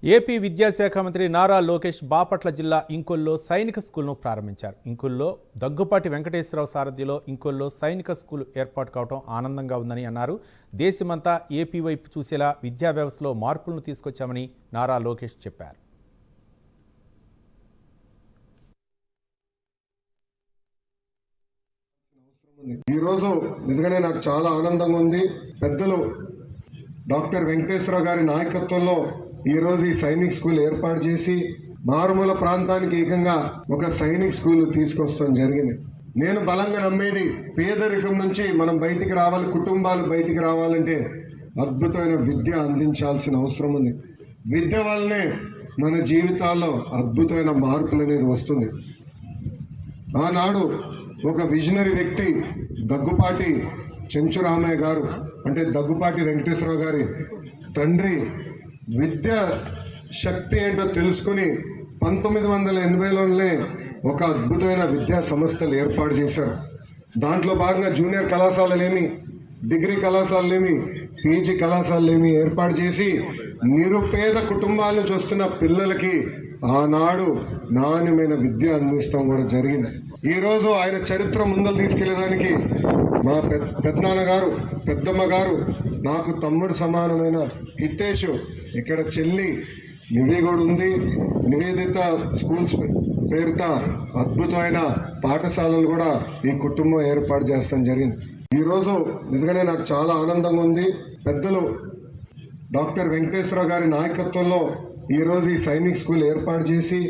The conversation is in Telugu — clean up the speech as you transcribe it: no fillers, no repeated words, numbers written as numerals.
ఏపీ విద్యాశాఖ మంత్రి నారా లోకేష్ బాపట్ల జిల్లా ఇంకొల్లో సైనిక స్కూల్ను ప్రారంభించారు. ఇంకొల్లో దగ్గుపాటి వెంకటేశ్వరరావు సారథ్యంలో ఇంకొల్లో సైనిక స్కూల్ ఏర్పాటు కావడం ఆనందంగా ఉందని అన్నారు. దేశమంతా ఏపీ వైపు చూసేలా విద్యా వ్యవస్థలో మార్పులను తీసుకొచ్చామని నారా లోకేష్ చెప్పారు. ఈరోజు నిజంగానే నాకు చాలా ఆనందంగా ఉంది. పెద్దలు డాక్టర్ వెంకటేశ్వరరావు గారి నాయకత్వంలో ఈరోజు ఈ సైనిక్ స్కూల్ ఏర్పాటు చేసి మారుమూల ప్రాంతానికి ఏకంగా ఒక సైనిక్ స్కూల్ తీసుకొస్తాం జరిగింది. నేను బలంగా నమ్మేది, పేదరికం నుంచి మనం బయటికి రావాలి, కుటుంబాలు బయటికి రావాలంటే అద్భుతమైన విద్య అందించాల్సిన అవసరం ఉంది. విద్య వల్లనే మన జీవితాల్లో అద్భుతమైన మార్పులు అనేది వస్తుంది. ఆనాడు ఒక విజనరీ వ్యక్తి దగ్గుపాటి చెంచురామయ్య గారు, అంటే దగ్గుపాటి వెంకటేశ్వరరావు గారి తండ్రి, విద్య శక్తి ఏంటో తెలుసుకుని 1980లోనే ఒక అద్భుతమైన విద్యా సంస్థలు ఏర్పాటు చేశారు. దాంట్లో భాగంగా జూనియర్ కళాశాలలేమి, డిగ్రీ కళాశాలలేమి, పీజీ కళాశాలలేమి ఏర్పాటు చేసి నిరుపేద కుటుంబాల నుంచి వస్తున్న పిల్లలకి ఆనాడు నాణ్యమైన విద్య అందిస్తాం కూడా జరిగింది. ఈరోజు ఆయన చరిత్ర ముందలు తీసుకెళ్ళడానికి మా పెద్దనాన్న గారు, పెద్దమ్మ గారు, నాకు తమ్ముడు సమానమైన హితేష్, ఇక్కడ చెల్లి నివేగోడు ఉంది, నివేదిత స్కూల్స్ పేరుతో అద్భుతమైన పాఠశాలలు కూడా ఈ కుటుంబం ఏర్పాటు చేస్తాం జరిగింది. ఈరోజు నిజంగానే నాకు చాలా ఆనందంగా ఉంది. పెద్దలు డాక్టర్ వెంకటేశ్వరరావు గారి నాయకత్వంలో ఈరోజు ఈ సైనిక్ స్కూల్ ఏర్పాటు చేసి